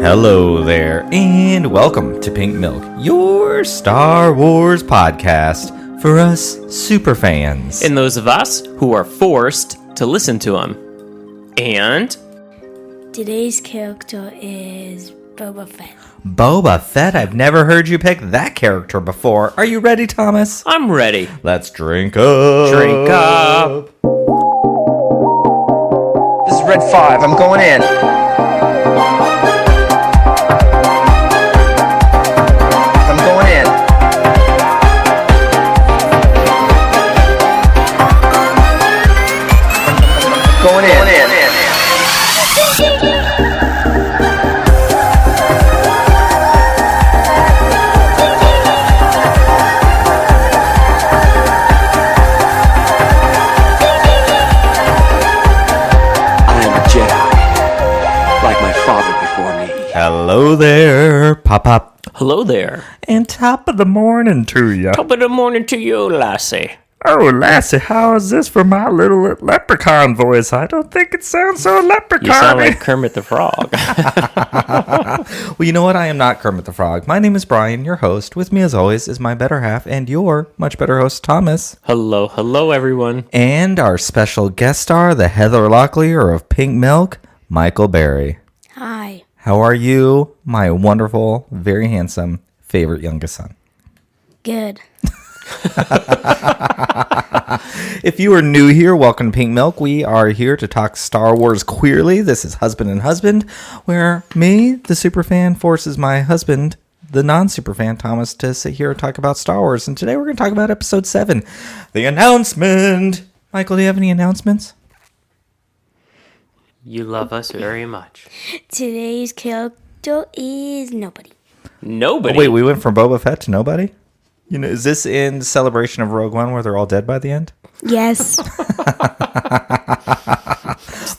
Hello there, and welcome to Pink Milk, your Star Wars podcast for us superfans. And those of us who are forced to listen to them. And today's character is Boba Fett. Boba Fett, I've never heard you pick that character before. Are you ready, Thomas? I'm ready. Let's drink up. Drink up. This is Red 5. I'm going in. I'm going in. Going in. Hello there, Pop. Hello there. And top of the morning to you. Top of the morning to you, lassie. Oh, Lassie, how is this for my little leprechaun voice? I don't think it sounds so leprechaun. You sound like Kermit the Frog. Well, you know what? I am not Kermit the Frog. My name is Bryan, your host. With me, as always, is my better half and your much better host, Thomas. Hello, everyone. And our special guest star, the Heather Locklear of Pink Milk, Michael Berry. Hi. How are you, my wonderful, very handsome, favorite youngest son? Good. If you are new here, welcome to Pink Milk. We are here to talk Star Wars queerly. This is Husband and Husband, where me, the superfan, forces my husband, the non-superfan, Thomas, to sit here and talk about Star Wars. And today we're going to talk about Episode 7, the announcement. Michael, do you have any announcements? You love us very much. Today's character is nobody. Nobody? Oh, wait, we went from Boba Fett to nobody? You know, is this in celebration of Rogue One where they're all dead by the end? Yes.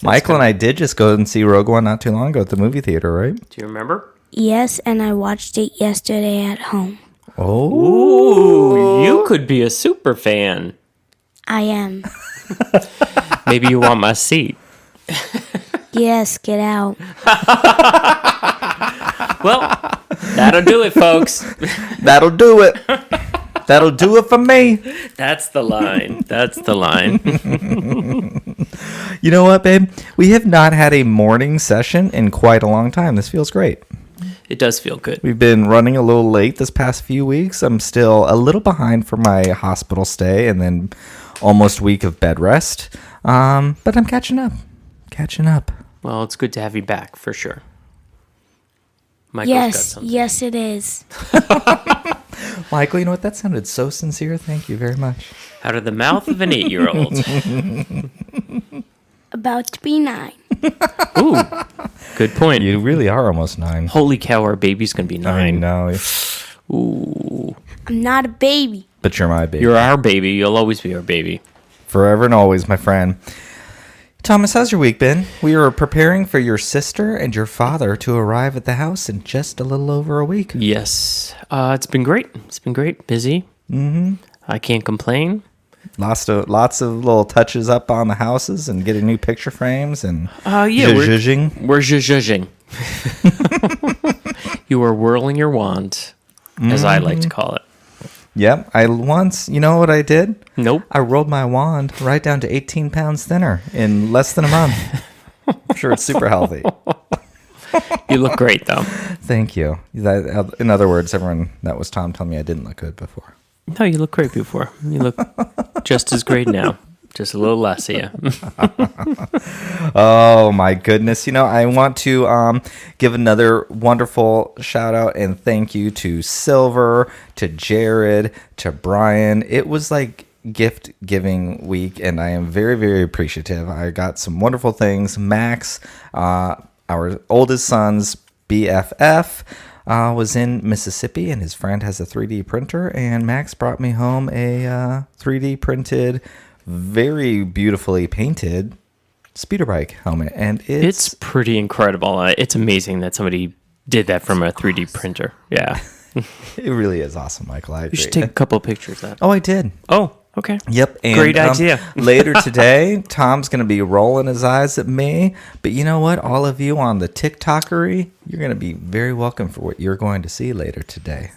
Michael and I did just go and see Rogue One not too long ago at the movie theater, right? Do you remember? Yes, and I watched it yesterday at home. Oh. Ooh, you could be a super fan. I am. Maybe you want my seat. Yes, get out. Well, that'll do it, folks. That'll do it. That'll do it for me. That's the line. That's the line. You know what, babe? We have not had a morning session in quite a long time. This feels great. It does feel good. We've been running a little late this past few weeks. I'm still a little behind for my hospital stay and then almost week of bed rest. But I'm catching up. Well, it's good to have you back, for sure. Michael's got Yes, something. yes it is. Michael, you know what? That sounded so sincere. Thank you very much. Out of the mouth of an 8-year-old. About to be 9. Ooh, good point. You really are almost 9. Holy cow, our baby's going to be 9. I know. Ooh. I'm not a baby. But you're my baby. You're our baby. You'll always be our baby. Forever and always, my friend. Thomas, how's your week been? We are preparing for your sister and your father to arrive at the house in just a little over a week. Yes. It's been great. Busy. Mm-hmm. I can't complain. Lots of little touches up on the houses and getting new picture frames and zhuzhing. We're zhuzhing. You are whirling your wand, as I like to call it. Yep. You know what I did? Nope. I rolled my wand right down to 18 pounds thinner in less than a month. I'm sure it's super healthy. You look great, though. Thank you. In other words, everyone, that was Tom telling me I didn't look good before. No, you look great before. You look just as great now. Just a little less, yeah. Oh, my goodness. You know, I want to give another wonderful shout out and thank you to Silver, to Jared, to Brian. It was like gift giving week, and I am very, very appreciative. I got some wonderful things. Max, our oldest son's BFF, was in Mississippi, and his friend has a 3D printer, and Max brought me home a 3D printed, very beautifully painted speeder bike helmet, and it's pretty incredible. It's amazing that somebody did that from a 3D printer. Yeah. It really is awesome, Michael. I agree. You should take a couple of pictures of that. Oh, I did. Oh, Okay. Yep. And, Great idea. Later today, Tom's going to be rolling his eyes at me. But you know what? All of you on the TikTokery, you're going to be very welcome for what you're going to see later today.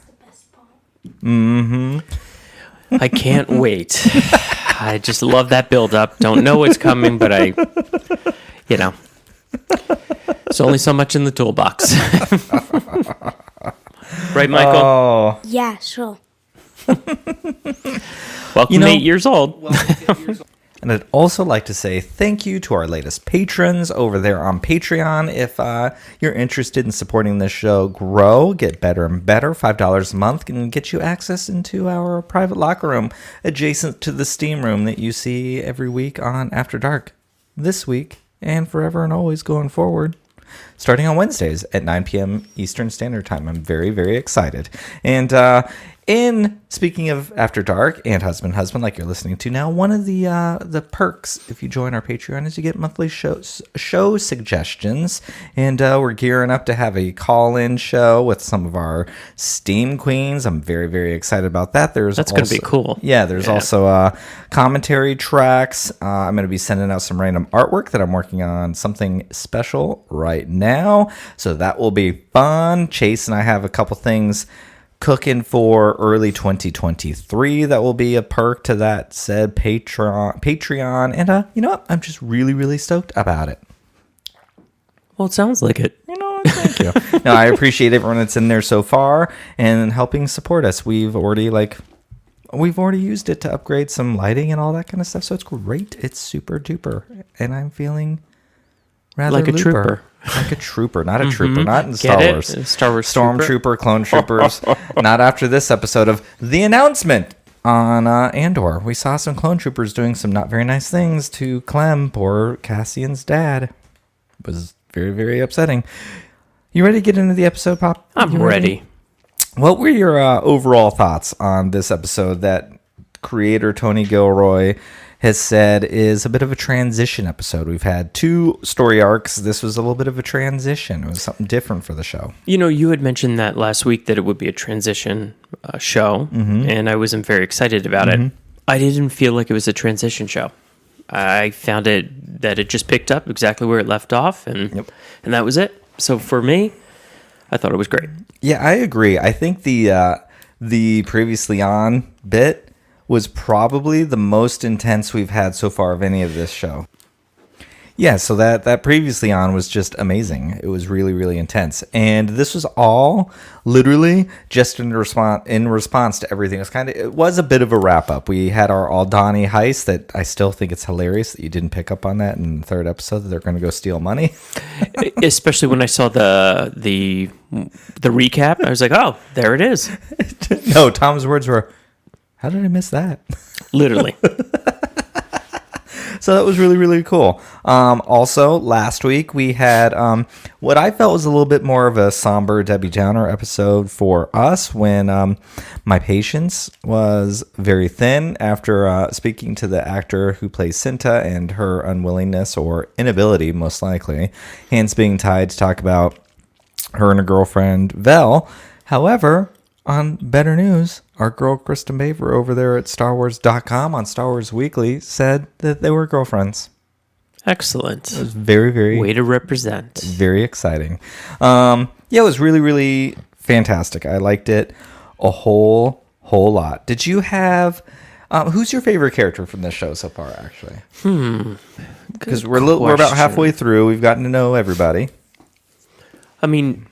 I can't wait. I just love that build up. Don't know what's coming, but there's only so much in the toolbox. Right, Michael? Oh. Yeah, sure. Welcome to 8 years old. And I'd also like to say thank you to our latest patrons over there on Patreon. If you're interested in supporting this show grow, get better and better, $5 a month can get you access into our private locker room adjacent to the steam room that you see every week on After Dark. This week and forever and always going forward. Starting on Wednesdays at 9 p.m. Eastern Standard Time. I'm very, very excited. And speaking of After Dark and Husband, like you're listening to now, one of the perks if you join our Patreon is you get monthly show suggestions. And we're gearing up to have a call-in show with some of our Steam Queens. I'm very, very excited about that. That's going to be cool. Yeah, there's also commentary tracks. I'm going to be sending out some random artwork that I'm working on something special right now. So that will be fun. Chase and I have a couple things cooking for early 2023 that will be a perk to that said Patreon. And you know what? I'm just really, really stoked about it. Well, it sounds like it. Thank you. No, I appreciate everyone that's in there so far and helping support us. We've already used it to upgrade some lighting and all that kind of stuff. So it's great. It's super duper. And I'm feeling rather like a looper. Trooper. Like a trooper, not a trooper, not in Get Star it? Wars. Star Wars Stormtrooper, clone troopers. Not after this episode of The Announcement on Andor. We saw some clone troopers doing some not very nice things to Clem, poor Cassian's dad. It was very, very upsetting. You ready to get into the episode, Pop? I'm ready. What were your overall thoughts on this episode that creator Tony Gilroy has said is a bit of a transition episode? We've had 2 story arcs. This was a little bit of a transition. It was something different for the show. You had mentioned that last week that it would be a transition show, and I wasn't very excited about it. I didn't feel like it was a transition show. I found that it just picked up exactly where it left off, and that was it. So for me, I thought it was great. Yeah, I agree. I think the previously on bit was probably the most intense we've had so far of any of this show. Yeah, so that previously on was just amazing. It was really, really intense. And this was all literally just in response to everything. It was a bit of a wrap up. We had our Aldani heist that I still think it's hilarious that you didn't pick up on that in the 3rd episode that they're going to go steal money. Especially when I saw the recap, I was like, "Oh, there it is." No, Tom's words were, "How did I miss that?" Literally. So that was really, really cool. Also, last week we had what I felt was a little bit more of a somber Debbie Downer episode for us when my patience was very thin after speaking to the actor who plays Cinta and her unwillingness or inability, most likely, hands being tied to talk about her and her girlfriend, Vel. However, on better news, our girl Kristen Baver over there at StarWars.com on Star Wars Weekly said that they were girlfriends. Excellent. It was very, very... Way to represent. Very exciting. Yeah, it was really, really fantastic. I liked it a whole lot. Did you have... who's your favorite character from this show so far, actually? Because we're about halfway through. We've gotten to know everybody. I mean,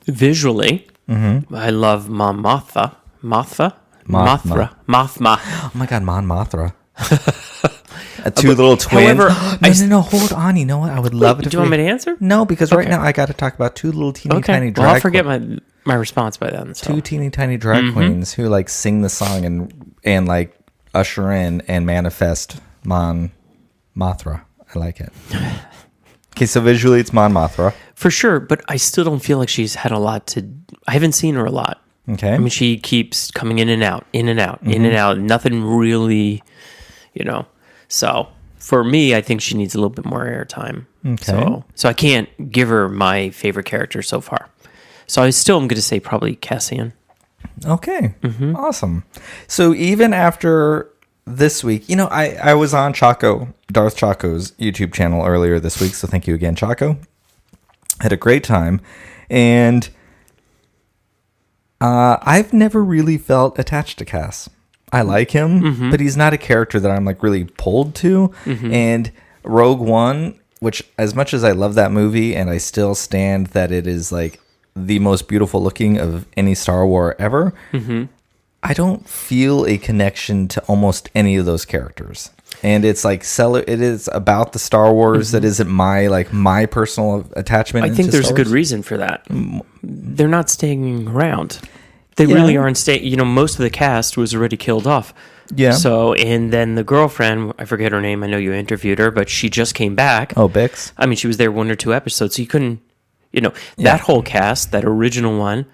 visually... I love Mon Mothma. Mothma. Oh my God, Mon Mothma. 2 little twins. However, no, hold on. You know what? I would love it. Do you want me to answer? No, because right now I got to talk about 2 little teeny tiny drag. Well, I'll forget my response by then. So. 2 teeny tiny drag queens who like sing the song and like usher in and manifest Mon Mothma. I like it. Okay, so visually it's Mon Mothma. For sure, but I still don't feel like she's had a lot to... I haven't seen her a lot. Okay. I mean, she keeps coming in and out, in and out, in and out. Nothing really, So, for me, I think she needs a little bit more airtime. Okay. So I can't give her my favorite character so far. So I still am going to say probably Cassian. Okay. Awesome. So even after this week, I was on Darth Chaco's YouTube channel earlier this week, so thank you again, Chaco. Had a great time, and I've never really felt attached to Cass. I like him, but he's not a character that I'm like really pulled to. And Rogue One, which as much as I love that movie, and I still stand that it is like the most beautiful looking of any Star Wars ever, I don't feel a connection to almost any of those characters. And it's like it is about the Star Wars that isn't my personal attachment. I think there's a good reason for that. They're not staying around. They really aren't staying. Most of the cast was already killed off. Yeah. So, and then the girlfriend, I forget her name. I know you interviewed her, but she just came back. Oh, Bix. I mean, she was there 1 or 2 episodes, so you couldn't. That whole cast, that original one,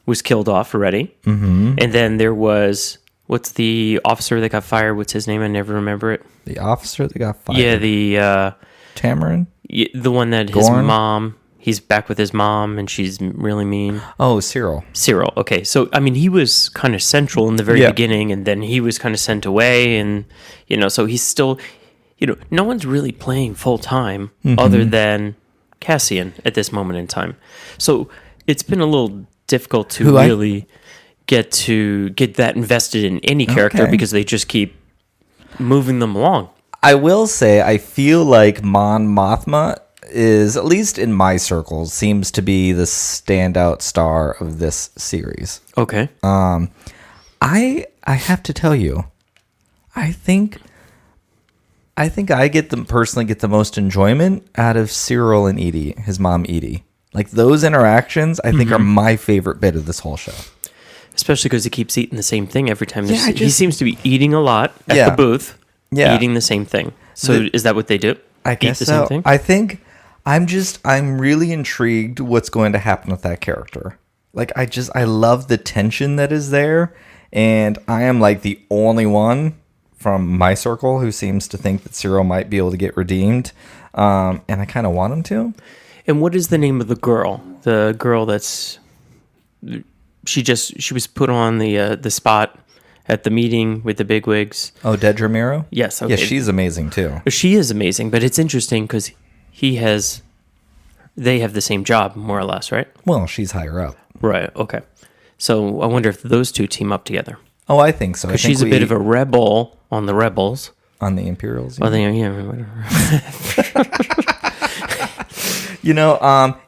was killed off already. And then there was, what's the officer that got fired? What's his name? I never remember it. The officer that got fired? Yeah, the... Tamarin? The one that his mom... He's back with his mom, and she's really mean. Oh, Syril. Syril, okay. So, I mean, he was kind of central in the very beginning, and then he was kind of sent away, and, so he's still... no one's really playing full-time other than Cassian at this moment in time. So, it's been a little difficult to really get that invested in any character because they just keep moving them along. I will say I feel like Mon Mothma is, at least in my circles, seems to be the standout star of this series. Okay. I have to tell you, I think I personally get the most enjoyment out of Syril and Edie, his mom Edie. Like those interactions, I think are my favorite bit of this whole show. Especially because he keeps eating the same thing every time. He seems to be eating a lot at the booth, eating the same thing. So is that what they do? I guess so. Same thing? I think I'm really intrigued what's going to happen with that character. Like I love the tension that is there, and I am like the only one from my circle who seems to think that Syril might be able to get redeemed, and I kind of want him to. And what is the name of the girl? The girl that's she was put on the spot at the meeting with the bigwigs. Oh, Dedra Miro? Yes. Okay. Yeah, she's amazing too. She is amazing, but it's interesting because they have the same job more or less, right? Well, she's higher up. Right. Okay. So I wonder if those two team up together. Oh, I think so. Because she's a bit of a rebel on the rebels. On the Imperials? Whatever.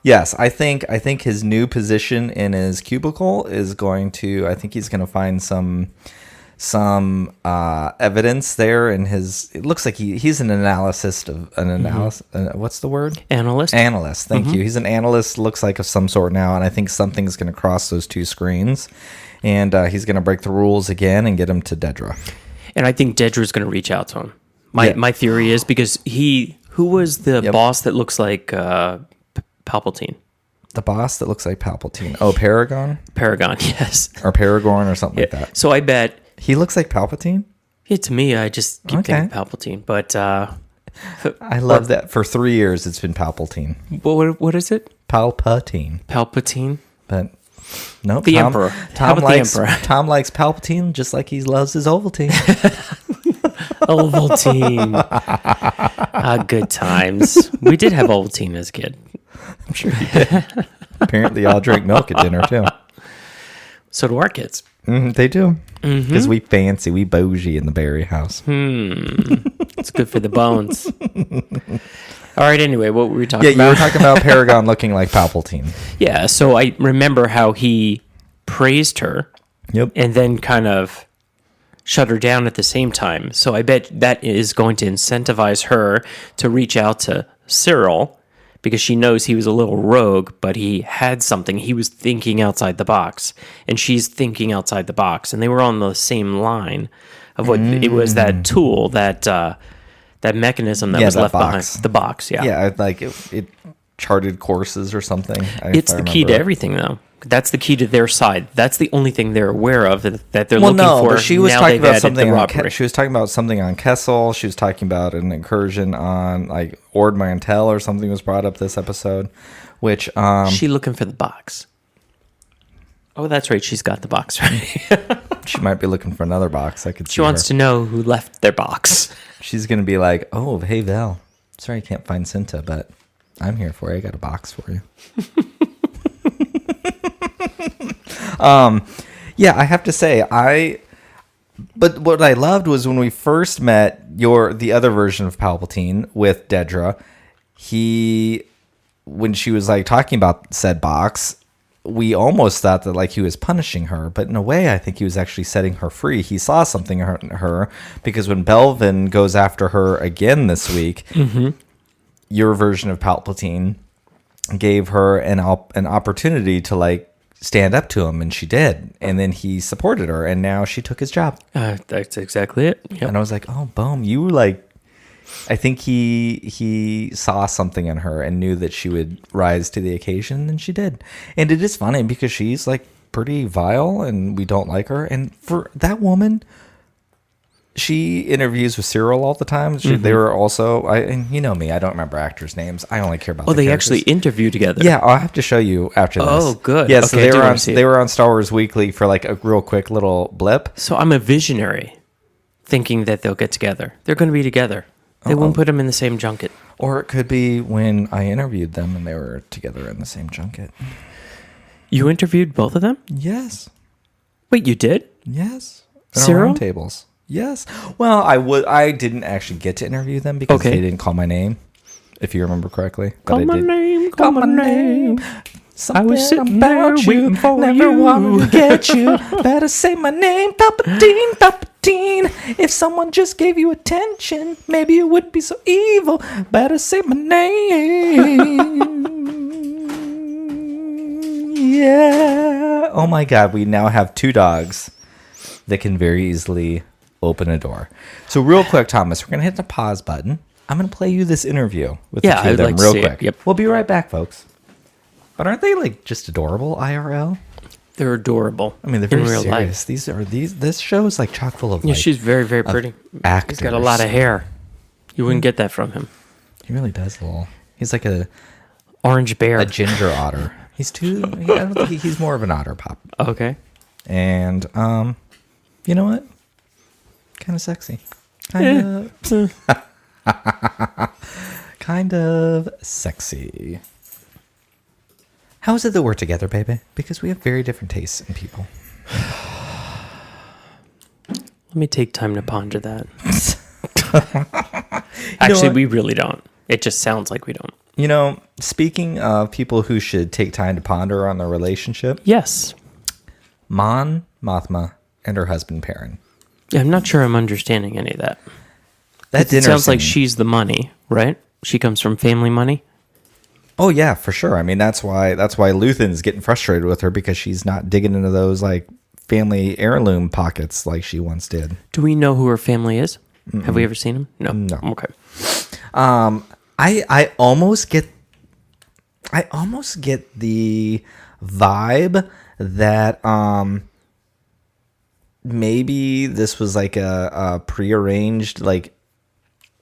Yes, I think his new position in his cubicle is going to, I think he's going to find some evidence there in his, it looks like he's an analyst of an analyst. What's the word? Analyst. Thank you. He's an analyst, looks like of some sort now. And I think something's going to cross those two screens, and he's going to break the rules again and get him to Dedra. And I think Dedra's going to reach out to him. My theory is because who was the boss that looks like Palpatine? The boss that looks like Palpatine. Oh, Paragon? Paragon, yes. Or Paragorn or something like that. So I bet... He looks like Palpatine? Yeah, to me, I just keep thinking Palpatine. But... I love that. For 3 years, it's been Palpatine. What is it? Palpatine. But... No, the Emperor. Tom likes Palpatine just like he loves his Ovaltine. Ovaltine. Good times. We did have Ovaltine as a kid. I'm sure you did. Apparently, y'all drink milk at dinner, too. So do our kids. They do. Because we fancy. We bougie in the Berry house. It's good for the bones. All right, anyway, what were we talking about? Yeah, you were talking about Paragon looking like Palpatine. Yeah, so I remember how he praised her. Yep. And then kind of shut her down at the same time. So I bet that is going to incentivize her to reach out to Syril because she knows he was a little rogue, but he had something. He was thinking outside the box, and she's thinking outside the box. And they were on the same line of what it was, that tool, that mechanism that was left behind. The box, yeah. Yeah, like it charted courses or something. It's the key to everything, though. That's the key to their side. That's the only thing they're aware of that they're looking for. But she was talking about something. She was talking about something on Kessel. She was talking about an incursion on like Ord Mantell or something was brought up this episode. Which she looking for the box. Oh, that's right. She's got the box, right? She might be looking for another box. I could see She wants to know who left their box. She's going to be like, oh, hey, Val. Sorry I can't find Cinta, but I'm here for you. I got a box for you. Yeah, I have to say, but what I loved was when we first met the other version of Palpatine with Dedra, when she was like talking about said box, we almost thought that like he was punishing her, but in a way, I think he was actually setting her free. He saw something in her because when Belvin goes after her again this week, your version of Palpatine gave her an opportunity to like stand up to him, and she did, and then he supported her, and now she took his job. That's exactly it. Yep. And I was like, oh, boom, you like. I think he saw something in her and knew that she would rise to the occasion, and she did. And it is funny because she's like pretty vile, and we don't like her. And for that woman, she interviews with Syril all the time. They were also, and you know me, I don't remember actors' names. I only care about. Oh, the they characters. actually interview together. Yeah, I'll have to show you after this. Oh, good. Yeah, so Okay, they were on Star Wars Weekly for like a real quick little blip. So I'm a visionary, thinking that they'll get together. They're going to be together. They won't put them in the same junket. Or it could be when I interviewed them and they were together in the same junket. You interviewed both of them? Yes. Wait, you did? Yes. Syril? Tables. Yes. Well, I didn't actually get to interview them because they didn't call my name, if you remember correctly. But Call my name, call my name. Something I was sitting about there waiting for never you. wanted to get you. Better say my name, Palpatine, Palpatine. If someone just gave you attention, maybe it wouldn't be so evil. Better say my name. Yeah. Oh my God, we now have 2 dogs that can very easily open a door. So real quick, Thomas, we're going to hit the pause button. I'm going to play you this interview with the 2 of them real quick. Yep. We'll be right back, folks. But aren't they like just adorable IRL? They're adorable. I mean, they're very in real serious. life. This show is like chock full of. Yeah, like, she's very, very pretty. actors. He's got a lot of hair. You wouldn't get that from him. He really does a little. He's like a Orange bear. ginger otter. He's too. I don't think he's more of an otter pop. Okay. And you know what? Kind of sexy. Kind of sexy. How is it that we're together, baby? Because we have very different tastes in people. Let me take time to ponder that. Actually, we really don't. It just sounds like we don't. You know, speaking of people who should take time to ponder on their relationship, Yes. Mon Mothma and her husband Perrin. Yeah, I'm not sure I'm understanding any of that. That It sounds like scene- she's the money, right? She comes from family money. Oh yeah, for sure. I mean, that's why Luthen's getting frustrated with her because she's not digging into those like family heirloom pockets like she once did. Do we know who her family is? Have we ever seen him? No. No. Okay. I almost get the vibe that maybe this was like a prearranged like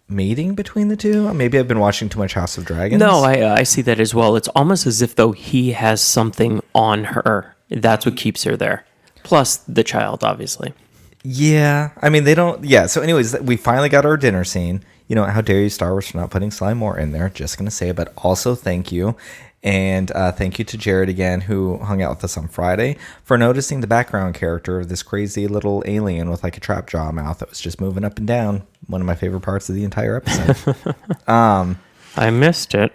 meeting between the two. Maybe I've been watching too much House of Dragons. No, I see that as well. It's almost as if though he has something on her. That's what keeps her there. Plus the child, obviously. Yeah, I mean they don't. Yeah. So, anyways, we finally got our dinner scene. You know, how dare you, Star Wars, for not putting Sly Moore in there? Just gonna say, but also thank you. And thank you to Jared again, who hung out with us on Friday, for noticing the background character of this crazy little alien with like a trap jaw mouth that was just moving up and down. One of my favorite parts of the entire episode. I missed it.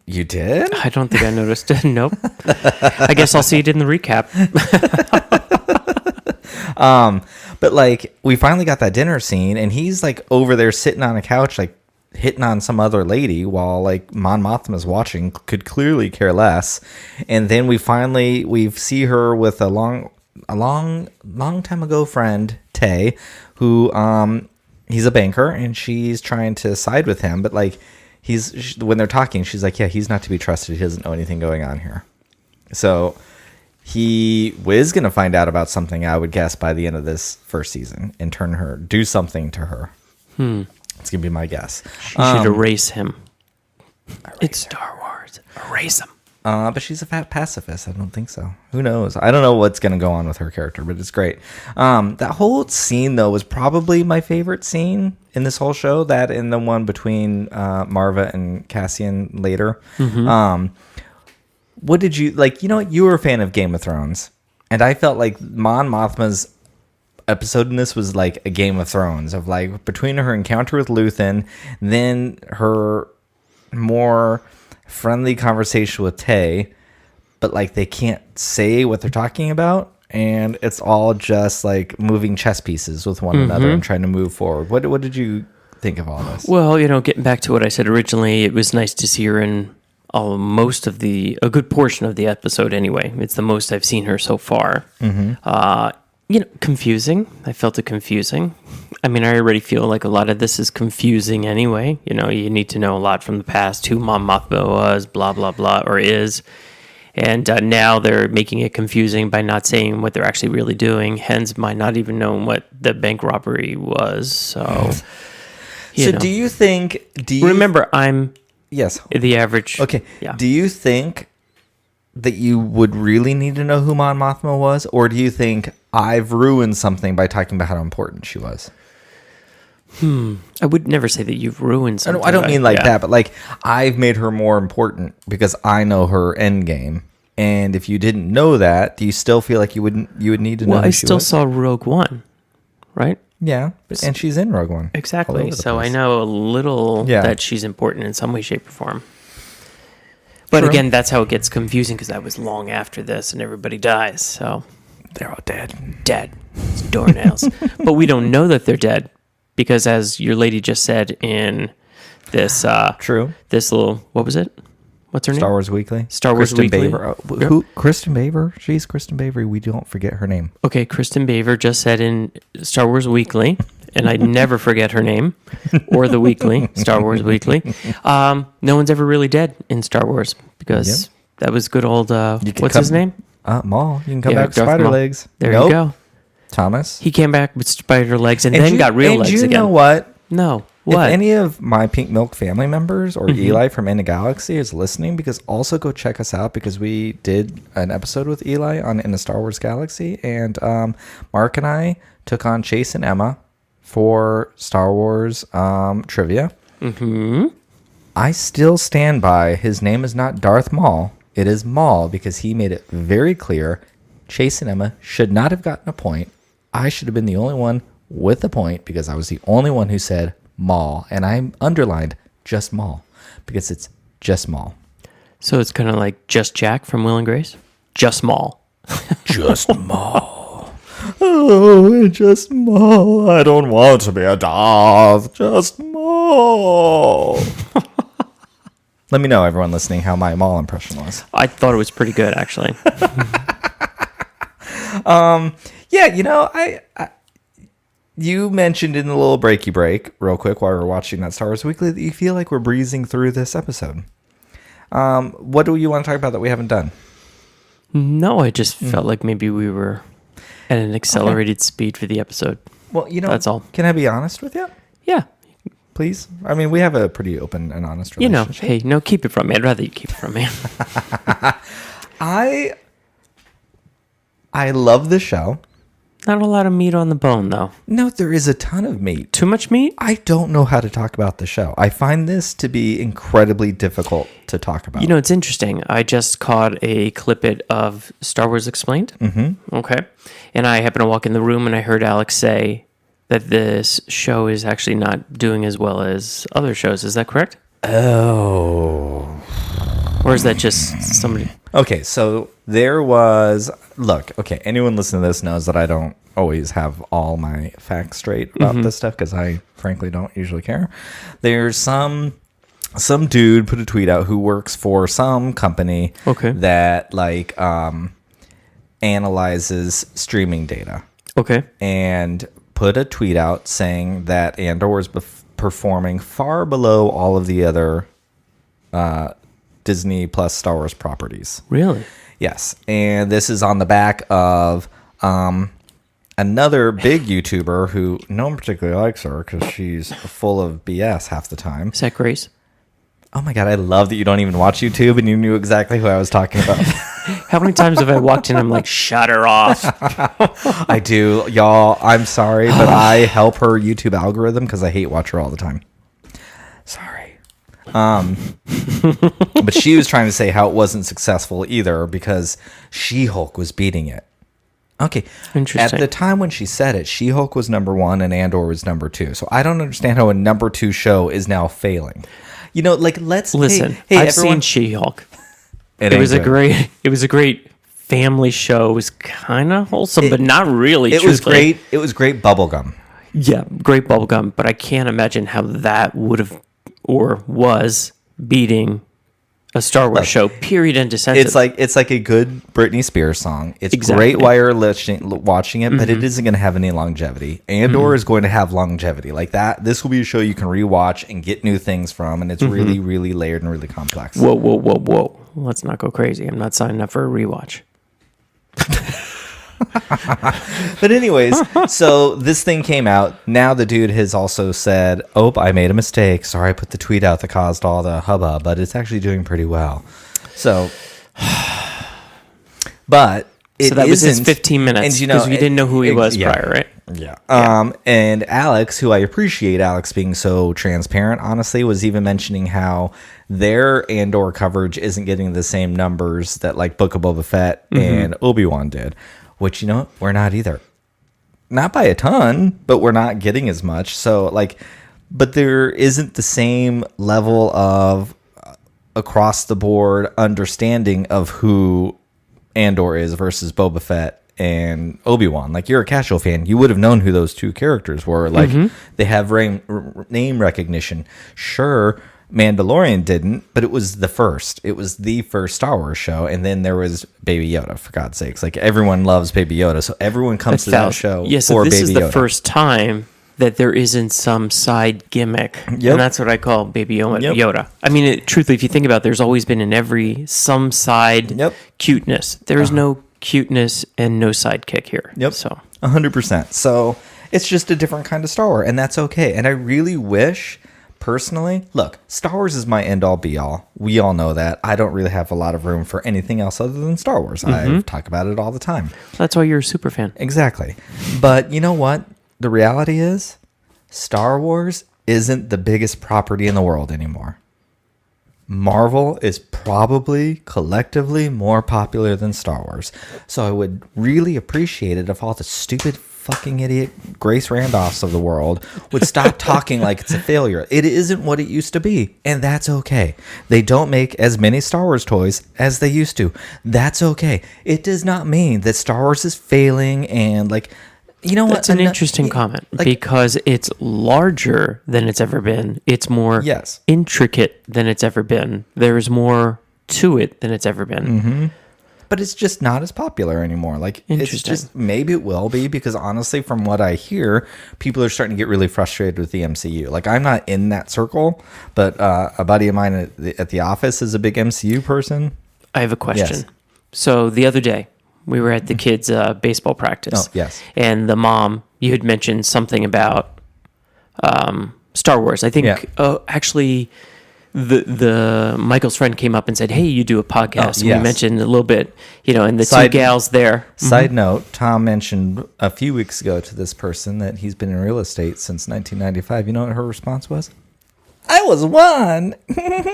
You did? I don't think I noticed it. Nope. I guess I'll see it in the recap. But like, we finally got that dinner scene, and he's like over there sitting on a couch, like hitting on some other lady while like Mon Mothma is watching, could clearly care less. And then we see her with a long time ago friend, Tay, who he's a banker, and she's trying to side with him, but like when they're talking, she's like, yeah, he's not to be trusted. He doesn't know anything going on here. So he was going to find out about something, I would guess, by the end of this first season and do something to her. It's going to be my guess. She should erase him. It's Star Wars. Erase him. But she's a fat pacifist. I don't think so. Who knows? I don't know what's going to go on with her character, but it's great. That whole scene, though, was probably my favorite scene in this whole show. That and the one between Marva and Cassian later. What did you like? You know what? You were a fan of Game of Thrones, and I felt like Mon Mothma's episode in this was like a Game of Thrones of like between her encounter with Luthen, then her more friendly conversation with Tay, but like they can't say what they're talking about, and it's all just like moving chess pieces with one another and trying to move forward. What did you think of all this? Well, getting back to what I said originally, it was nice to see her in a good portion of the episode anyway. It's the most I've seen her so far. Confusing. I felt it confusing. I mean, I already feel like a lot of this is confusing anyway. You need to know a lot from the past, who Mon Mothma was, blah, blah, blah, or is. And now they're making it confusing by not saying what they're actually really doing, hence by not even knowing what the bank robbery was. So, do you think... Remember, I'm Yes. the average... Okay. Yeah. Do you think that you would really need to know who Mon Mothma was? Or do you think I've ruined something by talking about how important she was? I would never say that you've ruined something. I don't mean like that, but like I've made her more important because I know her end game. And if you didn't know that, do you still feel like you would need to know who I she still was? saw Rogue One, right? Yeah, and she's in Rogue One. Exactly. So I know a little that she's important in some way, shape, or form. But True. again, that's how it gets confusing because that was long after this and everybody dies. So They're all dead. It's doornails. But we don't know that they're dead because, as your lady just said in this, True. This little, what was it? What's her name? Star Wars Weekly. Star Wars Kristen Weekly. Baver. Who? Kristen Baver. She's Kristen Baver. We don't forget her name. Okay, Kristen Baver just said in Star Wars Weekly, and I never forget her name or the Weekly, Star Wars Weekly. No one's ever really dead in Star Wars because that was good old, what's his name? Maul. You can come back with Darth spider Maul. legs. There you go. Thomas. He came back with spider legs and then got real legs again. again. You know what? No. What? If any of my Pink Milk family members or Eli from In a Galaxy is listening, because also go check us out because we did an episode with Eli on In a Star Wars Galaxy, and Mark and I took on Chase and Emma for Star Wars trivia. I still stand by his name is not Darth Maul. It is Maul because he made it very clear Chase and Emma should not have gotten a point. I should have been the only one with a point because I was the only one who said Maul, and I underlined just Maul because it's just Maul. So it's kind of like Just Jack from Will and Grace? Just Maul. Just Maul. Oh, just Maul. I don't want to be a Darth. Just Maul. Let me know, everyone listening, how my Maul impression was. I thought it was pretty good, actually. I you mentioned in the little breaky break, real quick, while we were watching that Star Wars Weekly, that you feel like we're breezing through this episode. What do you want to talk about that we haven't done? No, I just felt like maybe we were at an accelerated speed for the episode. Well, that's all. Can I be honest with you? Yeah. Please? I mean, we have a pretty open and honest relationship. Hey, no, keep it from me. I'd rather you keep it from me. I love the show. Not a lot of meat on the bone, though. No, there is a ton of meat. Too much meat? I don't know how to talk about the show. I find this to be incredibly difficult to talk about. It's interesting. I just caught a clip of Star Wars Explained. Mm-hmm. Okay. And I happened to walk in the room and I heard Alex say that this show is actually not doing as well as other shows. Is that correct? Oh. Or is that just somebody... Okay, so there was... Look, okay, anyone listening to this knows that I don't always have all my facts straight about this stuff because I frankly don't usually care. There's some dude put a tweet out who works for some company that like analyzes streaming data. Okay. And put a tweet out saying that Andor was performing far below all of the other Disney plus Star Wars properties. Really? Yes. And this is on the back of another big YouTuber who no one particularly likes her because she's full of BS half the time. Is that Grace? Oh my God, I love that you don't even watch YouTube and you knew exactly who I was talking about. How many times have I walked in? I'm like, shut her off. I do, y'all. I'm sorry, but I help her YouTube algorithm because I hate watch her all the time. Sorry. But she was trying to say how it wasn't successful either because She-Hulk was beating it. Okay. Interesting. At the time when she said it, She-Hulk was number 1 and Andor was number 2. So I don't understand how a number 2 show is now failing. You know, like let's listen. Hey, I've everyone, seen She-Hulk. It It was ain't good. it was a great family show. It was kind of wholesome, but not really. It was truthfully. great. It was great bubblegum. Yeah, great bubblegum, but I can't imagine how that would have or was beating a Star Wars show, period, end of sentence. It's like a good Britney Spears song. It's Exactly. great while you're watching it, but it isn't going to have any longevity. Andor is going to have longevity. Like that, this will be a show you can rewatch and get new things from, and it's really, really layered and really complex. Whoa. Let's not go crazy. I'm not signing up for a rewatch. But anyways, so this thing came out. Now the dude has also said, "Oh, I made a mistake. Sorry, I put the tweet out that caused all the hubbub, but it's actually doing pretty well." So, but So that was his isn't- 15 minutes and, because we didn't know who he was yeah. prior, right? Yeah. And Alex, who I appreciate Alex being so transparent, honestly, was even mentioning how their Andor coverage isn't getting the same numbers that like Book of Boba Fett and Obi-Wan did, which, you know, we're not either. Not by a ton, but we're not getting as much. So like, but there isn't the same level of across the board understanding of who Andor is versus Boba Fett and Obi-Wan. Like, you're a casual fan, you would have known who those two characters were. Like, they have name recognition. Sure, Mandalorian didn't, but it was the first. It was the first Star Wars show, and then there was Baby Yoda, for God's sakes. Like, everyone loves Baby Yoda, so everyone comes to that show so for this Baby is the Yoda. first time that there isn't some side gimmick. Yep. And that's what I call Baby Yoda. I mean, truthfully, if you think about it, there's always been in every some side cuteness. There is no cuteness and no sidekick here. Yep. So 100%. So it's just a different kind of Star Wars, and that's okay. And I really wish, personally, look, Star Wars is my end all be all. We all know that. I don't really have a lot of room for anything else other than Star Wars. I talk about it all the time. that's why you're a super fan. Exactly. But you know what? The reality is, Star Wars isn't the biggest property in the world anymore. Marvel is probably collectively more popular than Star Wars. So I would really appreciate it if all the stupid fucking idiot Grace Randolphs of the world would stop talking like it's a failure. It isn't what it used to be, and that's okay. They don't make as many Star Wars toys as they used to. That's okay. It does not mean that Star Wars is failing, and like, you know what? That's an interesting comment because it's larger than it's ever been. It's more intricate than it's ever been. There's more to it than it's ever been. But it's just not as popular anymore. Like, it's just, maybe it will be, because honestly, from what I hear, people are starting to get really frustrated with the MCU. Like, I'm not in that circle, but a buddy of mine at the office is a big MCU person. I have a question. Yes. So the other day, we were at the kids' baseball practice. Oh, yes. And the mom, you had mentioned something about Star Wars. I think, actually, the Michael's friend came up and said, "Hey, you do a podcast." And we mentioned a little bit, and the two gals there. Side note, Tom mentioned a few weeks ago to this person that he's been in real estate since 1995. You know what her response was? I was one. And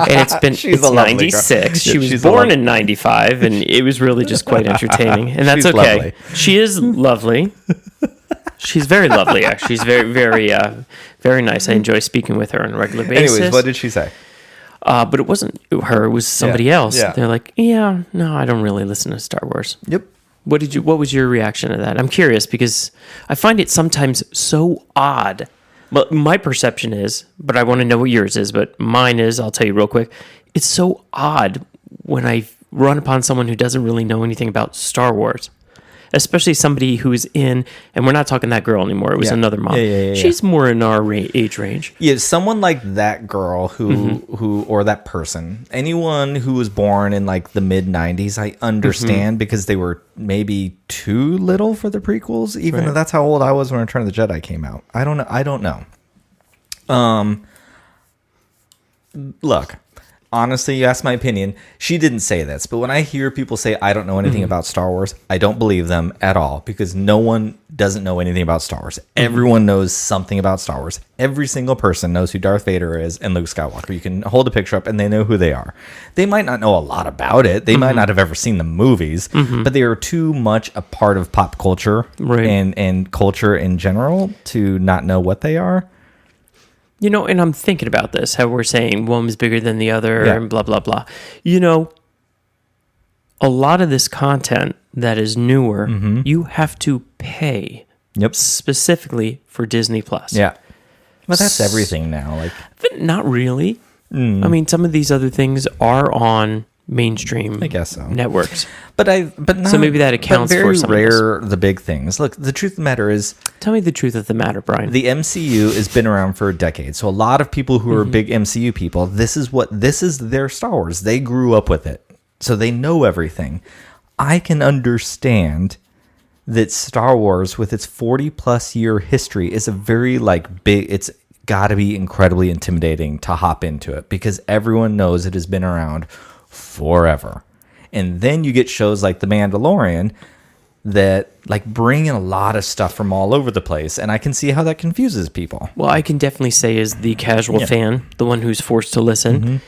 it's 96. She was born in 95, and it was really just quite entertaining. And that's okay. Lovely. She is lovely. She's very lovely, actually. She's very, very, very nice. I enjoy speaking with her on a regular basis. Anyways, what did she say? But it wasn't her. It was somebody else. Yeah. They're like, no, I don't really listen to Star Wars. Yep. What was your reaction to that? I'm curious because I find it sometimes so odd. Well, my perception is, but I want to know what yours is, but mine is, I'll tell you real quick, it's so odd when I run upon someone who doesn't really know anything about Star Wars, especially somebody who is in, and we're not talking that girl anymore, it was another mom. Yeah. She's more in our age range. Yeah, someone like that girl who or that person, anyone who was born in like the mid 90s, I understand because they were maybe too little for the prequels, even though that's how old I was when Return of the Jedi came out. I don't know. look, honestly, you asked my opinion. She didn't say this, but when I hear people say I don't know anything about Star Wars, I don't believe them at all, because no one doesn't know anything about Star Wars. Everyone knows something about Star Wars. Every single person knows who Darth Vader is and Luke Skywalker. You can hold a picture up and they know who they are. They might not know a lot about it. They might not have ever seen the movies, but they are too much a part of pop culture and culture in general to not know what they are. You know, and I'm thinking about this, how we're saying one is bigger than the other and blah, blah, blah. You know, a lot of this content that is newer, you have to pay specifically for Disney Plus. Yeah. But that's everything now. Like, But not really. I mean, some of these other things are on mainstream I guess so. networks. But not, So maybe that accounts but for very some rare the big things. Look, the truth of the matter is Tell me the truth of the matter, Brian. the MCU has been around for a decade. So a lot of people who are big MCU people, this is their Star Wars. They grew up with it. So they know everything. I can understand that Star Wars, with its 40 plus year history, is a very big, it's got to be incredibly intimidating to hop into it, because everyone knows it has been around forever. And then you get shows like The Mandalorian that bring in a lot of stuff from all over the place, and I can see how that confuses people. Well, I can definitely say, as the casual fan, the one who's forced to listen,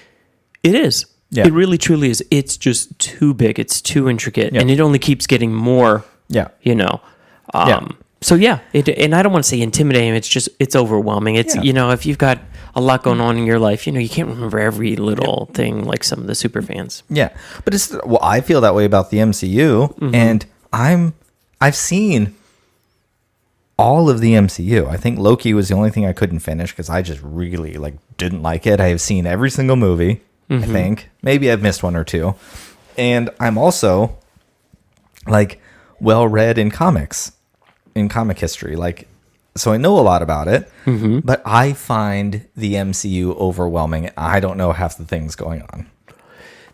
it is. Yeah. It really, truly is. It's just too big. It's too intricate, and it only keeps getting more. You know. So and I don't want to say intimidating. It's overwhelming. It's if you've got a lot going on in your life, you can't remember every little thing like some of the super fans. Yeah, but I feel that way about the MCU, and I've seen all of the MCU. I think Loki was the only thing I couldn't finish because I just really didn't like it. I have seen every single movie. I think maybe I've missed one or two, and I'm also well read in comics, in comic history. So I know a lot about it, but I find the MCU overwhelming. I don't know half the things going on.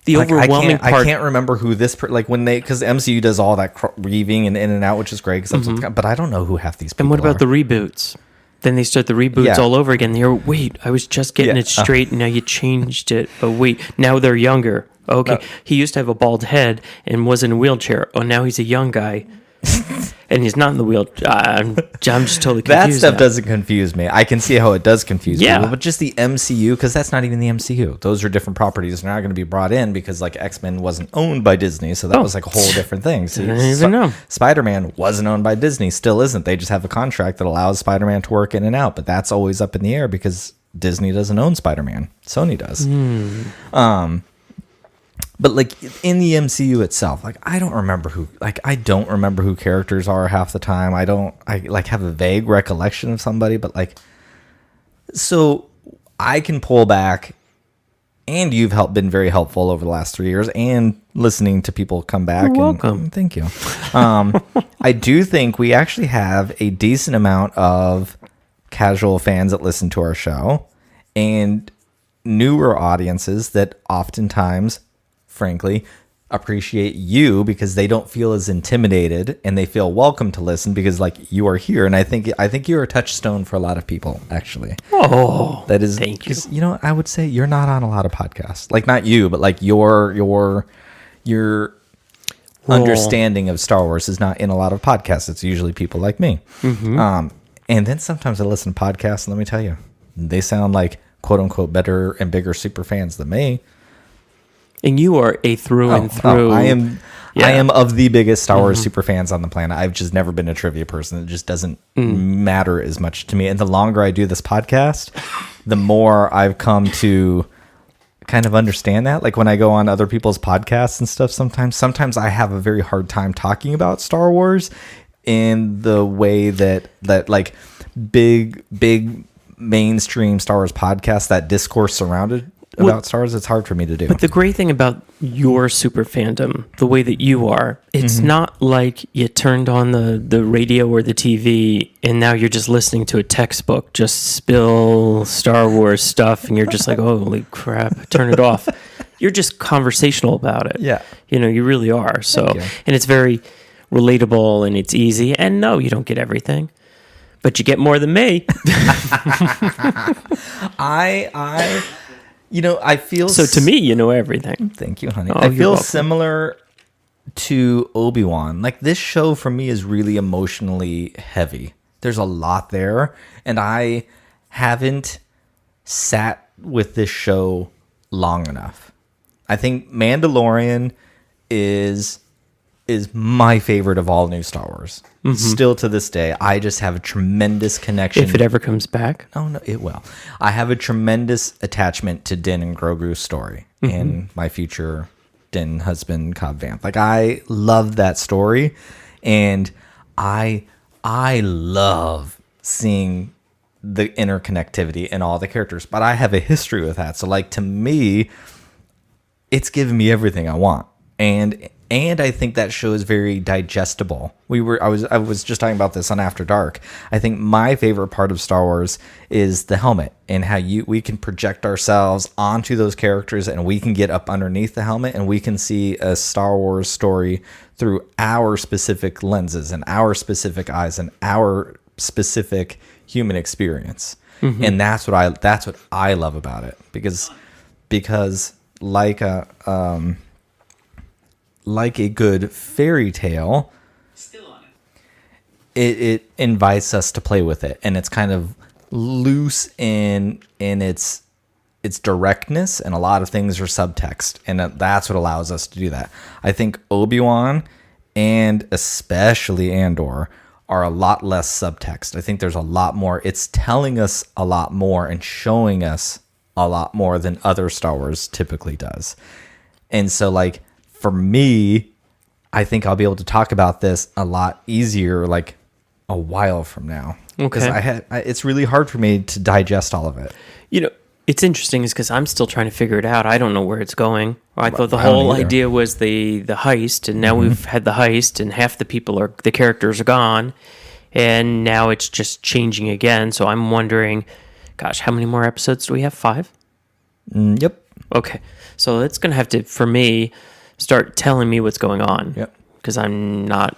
The overwhelming part. I can't remember who this because the MCU does all that weaving and in and out, which is great. But I don't know who half these people are. And what about the reboots? Then they start the reboots all over again. They're wait, I was just getting it straight, and now you changed it. Oh wait, now they're younger. Okay, he used to have a bald head and was in a wheelchair. Oh, now he's a young guy. And he's not in the wheelchair. I'm just totally confused. That stuff doesn't confuse me. I can see how it does confuse people, but just the MCU, because that's not even the MCU. Those are different properties. They're not going to be brought in because X-Men wasn't owned by Disney, so that was a whole different thing. So I didn't even know. Spider-Man wasn't owned by Disney, still isn't. They just have a contract that allows Spider-Man to work in and out, but that's always up in the air because Disney doesn't own Spider-Man. Sony does. But in the MCU itself, I don't remember who characters are half the time. I have a vague recollection of somebody, but so I can pull back, and you've been very helpful over the last 3 years, and listening to people come back. You're welcome. Thank you. I do think we actually have a decent amount of casual fans that listen to our show, and newer audiences that oftentimes, frankly, appreciate you because they don't feel as intimidated and they feel welcome to listen because you are here. And I think you're a touchstone for a lot of people, actually. Oh, that is, thank you. I would say you're not on a lot of podcasts. Not you, but your understanding of Star Wars is not in a lot of podcasts. It's usually people like me. And then sometimes I listen to podcasts, and let me tell you, they sound like quote unquote better and bigger super fans than me. And you are a through and through. I am of the biggest Star Wars super fans on the planet. I've just never been a trivia person. It just doesn't matter as much to me. And the longer I do this podcast, the more I've come to kind of understand that. When I go on other people's podcasts and stuff, sometimes I have a very hard time talking about Star Wars in the way that big mainstream Star Wars podcasts, that discourse surrounded about Star Wars, it's hard for me to do. But the great thing about your super fandom, the way that you are, it's not like you turned on the radio or the TV and now you're just listening to a textbook just spill Star Wars stuff and you're just like, holy crap, turn it off. You're just conversational about it. Yeah. You really are. So, and it's very relatable and it's easy. And no, you don't get everything, but you get more than me. I feel So to me, you know everything. Thank you, honey. Oh, I you're feel welcome. similar to Obi-Wan. Like, this show for me is really emotionally heavy. There's a lot there, and I haven't sat with this show long enough. I think Mandalorian is my favorite of all new Star Wars. Still to this day, I just have a tremendous connection. If it ever comes back. Oh, no, it will. I have a tremendous attachment to Din and Grogu's story and my future Din husband, Cobb Vanth. Like, I love that story, and I love seeing the interconnectivity in all the characters, but I have a history with that. So, like, to me, it's given me everything I want. And I think that show is very digestible. I was just talking about this on After Dark. I think my favorite part of Star Wars is the helmet and how we can project ourselves onto those characters, and we can get up underneath the helmet and we can see a Star Wars story through our specific lenses and our specific eyes and our specific human experience. And that's what I love about it, because like a good fairy tale, it invites us to play with it, and it's kind of loose in its directness, and a lot of things are subtext, and that's what allows us to do that. I think Obi-Wan and especially Andor are a lot less subtext. I think there's a lot more. It's telling us a lot more and showing us a lot more than other Star Wars typically does. And so, like, for me, I think I'll be able to talk about this a lot easier, like, a while from now. Because it's really hard for me to digest all of it. It's interesting is because I'm still trying to figure it out. I don't know where it's going. I thought the I don't whole either. idea was the heist, and now we've had the heist, and half the characters are gone, and now it's just changing again. So I'm wondering, gosh, how many more episodes do we have? 5? Yep. Okay, so it's gonna have to, for me, start telling me what's going on. Yep. Because I'm not,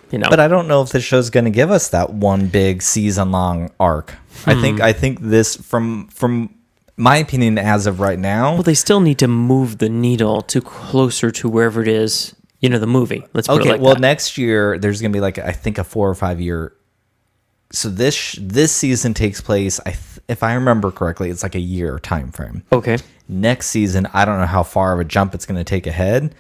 But I don't know if the show's going to give us that one big season-long arc. I think this, from my opinion, as of right now. Well, they still need to move the needle to closer to wherever it is, the movie. Let's put it like that. Next year there's going to be like, I think, a 4 or 5 year. So this season takes place, if I remember correctly, it's like a year time frame. Okay. Next season, I don't know how far of a jump it's going to take ahead.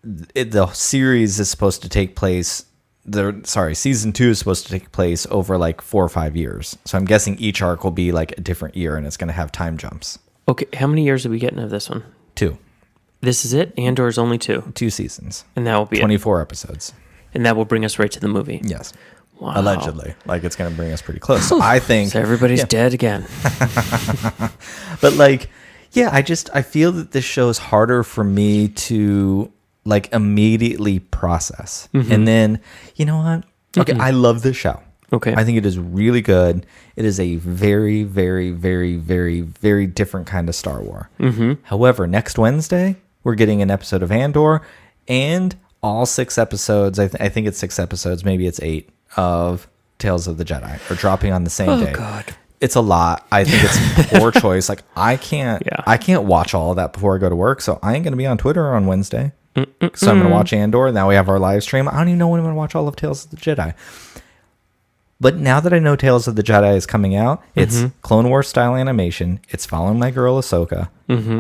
The series is supposed to take place. Season 2 is supposed to take place over like 4 or 5 years. So I'm guessing each arc will be like a different year, and it's going to have time jumps. Okay, how many years are we getting of this one? 2. This is it? Andor is only 2? 2 seasons. And that will be 24 episodes. And that will bring us right to the movie? Yes. Wow. Allegedly. Like, it's going to bring us pretty close. So I think... So everybody's dead again. But, like, yeah, I feel that this show is harder for me to, like, immediately process. And then, you know what? Okay, I love this show. Okay. I think it is really good. It is a very, very, very, very, very different kind of Star Wars. However, next Wednesday, we're getting an episode of Andor, and all 6 episodes, I think it's 6 episodes, maybe it's 8, of Tales of the Jedi are dropping on the same day. Oh, God. It's a lot. I think it's poor choice. Like, I can't watch all of that before I go to work, so I ain't going to be on Twitter on Wednesday. So I'm going to watch Andor. Now we have our live stream. I don't even know when I'm going to watch all of Tales of the Jedi. But now that I know Tales of the Jedi is coming out, it's Clone Wars style animation. It's following my girl Ahsoka.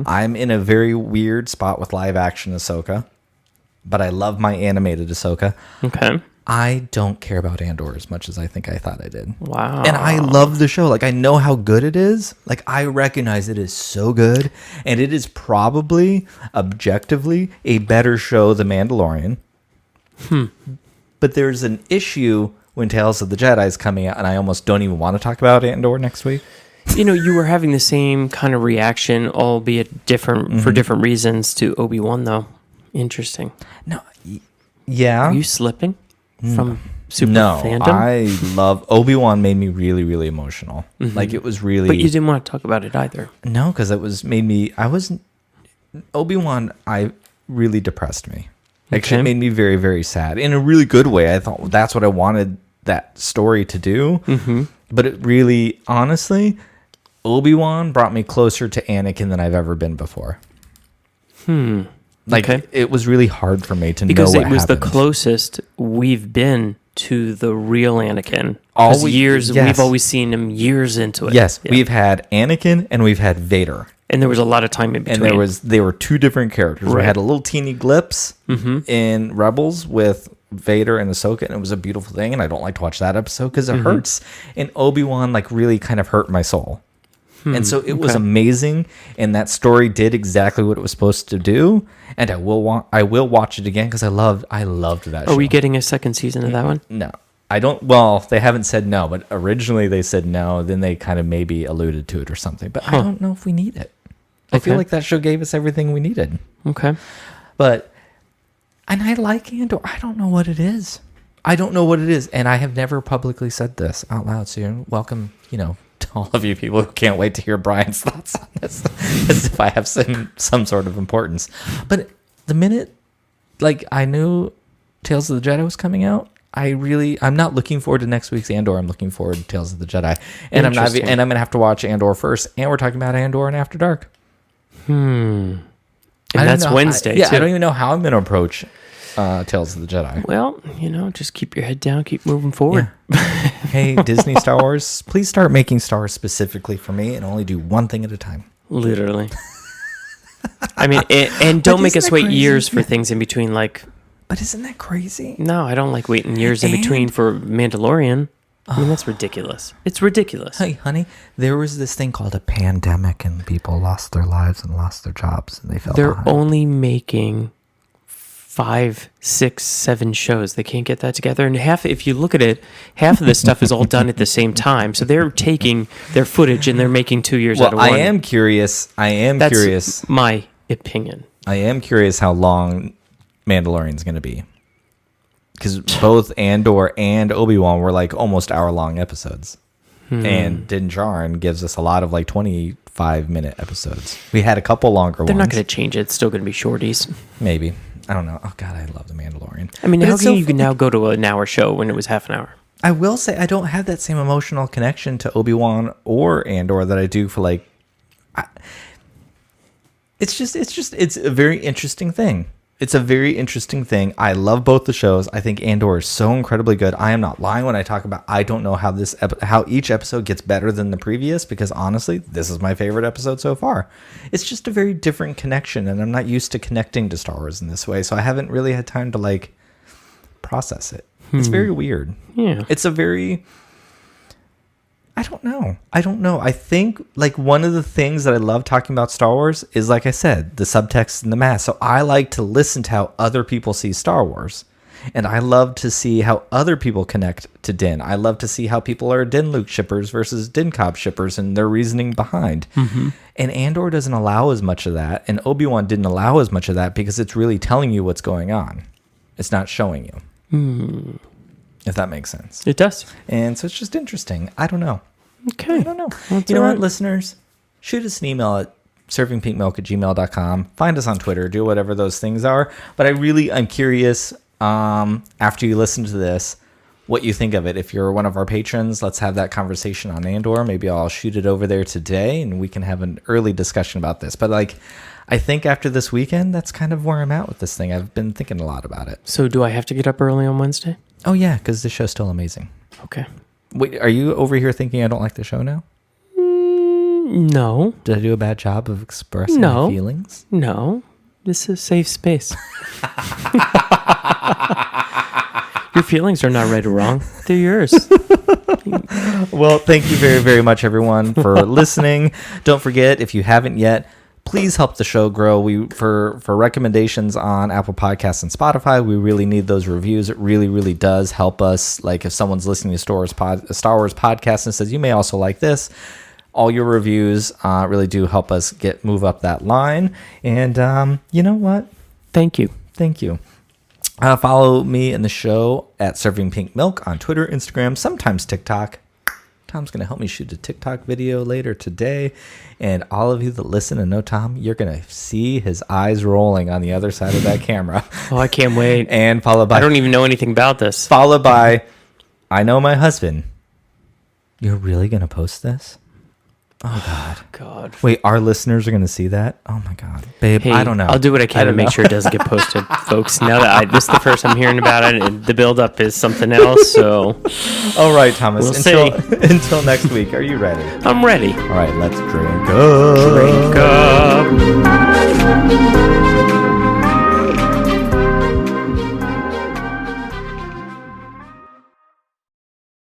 I'm in a very weird spot with live action Ahsoka, but I love my animated Ahsoka. Okay. I don't care about Andor as much as I think I thought I did. Wow. And I love the show. Like, I know how good it is. Like, I recognize it is so good. And it is probably, objectively, a better show than Mandalorian. But there's an issue when Tales of the Jedi is coming out, and I almost don't even want to talk about Andor next week. You were having the same kind of reaction, albeit different for different reasons, to Obi-Wan, though. Interesting. No. Yeah. Are you slipping from super fandom? I love Obi-Wan. Made me really, really emotional. Like, it was really. But you didn't want to talk about it either. No, because it was made me. Obi-Wan. I really depressed me. Actually, it made me very, very sad in a really good way. I thought that's what I wanted that story to do. But it really, honestly, Obi-Wan brought me closer to Anakin than I've ever been before. Like, Okay. it was really hard for me to Because know what it was happened. the closest we've been to the real Anakin. Yes. We've always seen him years into it. Yes, Yeah. we've had Anakin and we've had Vader. And there was a lot of time in between. And they were two different characters. We Right. had a little teeny glimpse in Rebels with Vader and Ahsoka, and it was a beautiful thing. And I don't like to watch that episode because it hurts. And Obi-Wan like really kind of hurt my soul. And so it was amazing, and that story did exactly what it was supposed to do. And I will watch it again because I loved that show. Are we getting a second season of that one? No, I don't. Well, they haven't said no, but originally they said no. Then they kind of maybe alluded to it or something. But I don't know if we need it. I feel Okay. like that show gave us everything we needed. Okay. And I like Andor. I don't know what it is. And I have never publicly said this out loud. So you're welcome, to all of you people who can't wait to hear Brian's thoughts on this, as if I have some sort of importance. But the minute, I knew Tales of the Jedi was coming out, I'm not looking forward to next week's Andor. I'm looking forward to Tales of the Jedi, and I'm gonna have to watch Andor first. And we're talking about Andor and After Dark. And that's Wednesday, too. I don't even know how I'm gonna approach Tales of the Jedi. Well, just keep your head down, keep moving forward. Hey, Disney Star Wars, please start making Star Wars specifically for me and only do one thing at a time. Literally. I mean, and don't make isn't us that wait crazy? years for things in between. But isn't that crazy? No, I don't like waiting years in between for Mandalorian. I mean, that's ridiculous. It's ridiculous. Hey, honey, there was this thing called a pandemic, and people lost their lives and lost their jobs, and they fell They're behind. only making 5, 6, 7 shows. They can't get that together. And if you look at it, half of this stuff is all done at the same time. So they're taking their footage and they're making 2 years out of one. I am curious. That's my opinion. I am curious how long Mandalorian's going to be. Because both Andor and Obi-Wan were almost hour-long episodes. And Din Djarin gives us a lot of 25-minute episodes. We had a couple longer ones. They're not going to change it. It's still going to be shorties. Maybe. I don't know. Oh, God, I love The Mandalorian. I mean, But how it's can so you now go to an hour show when it was half an hour? I will say I don't have that same emotional connection to Obi-Wan or Andor that I do for it's a very interesting thing. It's a very interesting thing. I love both the shows. I think Andor is so incredibly good. I am not lying when I talk about I don't know how each episode gets better than the previous, because honestly, this is my favorite episode so far. It's just a very different connection, and I'm not used to connecting to Star Wars in this way, so I haven't really had time to process it. It's very weird. Yeah. It's a very I don't know. I think one of the things that I love talking about Star Wars is, like I said, the subtext and the math. So I like to listen to how other people see Star Wars. And I love to see how other people connect to Din. I love to see how people are Din Luke shippers versus Din Cobb shippers and their reasoning behind. Mm-hmm. And Andor doesn't allow as much of that. And Obi-Wan didn't allow as much of that because it's really telling you what's going on. It's not showing you. If that makes sense. It does. And so it's just interesting. I don't know. Okay. I don't know. That's You know all what, right. listeners? Shoot us an email at servingpinkmilk@gmail.com. Find us on Twitter. Do whatever those things are. But I'm curious, after you listen to this, what you think of it. If you're one of our patrons, let's have that conversation on Andor. Maybe I'll shoot it over there today, and we can have an early discussion about this. But I think after this weekend, that's kind of where I'm at with this thing. I've been thinking a lot about it. So do I have to get up early on Wednesday? Oh, yeah, because the show's still amazing. Okay. Wait, are you over here thinking I don't like the show now? No. Did I do a bad job of expressing No. my feelings? No. This is a safe space. Your feelings are not right or wrong. They're yours. Well, thank you very, very much, everyone, for listening. Don't forget, if you haven't yet, please help the show grow. For recommendations on Apple Podcasts and Spotify, we really need those reviews. It really, really does help us. If someone's listening to a Star Wars podcast and says, you may also like this, all your reviews really do help us move up that line. And you know what? Thank you. Thank you. Follow me and the show at Serving Pink Milk on Twitter, Instagram, sometimes TikTok. Tom's going to help me shoot a TikTok video later today. And all of you that listen and know Tom, you're going to see his eyes rolling on the other side of that camera. Oh, I can't wait. And followed by... I don't even know anything about this. Followed by, I know my husband. You're really going to post this? God. Wait, our listeners are going to see that? Oh my God. Babe, Hey, I don't know. I'll do what I can to make sure it doesn't get posted, folks. Now that this is the first I'm hearing about it, and the build-up is something else, so... All right, Thomas. We'll Until next week. Are you ready? I'm ready. All right, let's drink up. Drink up.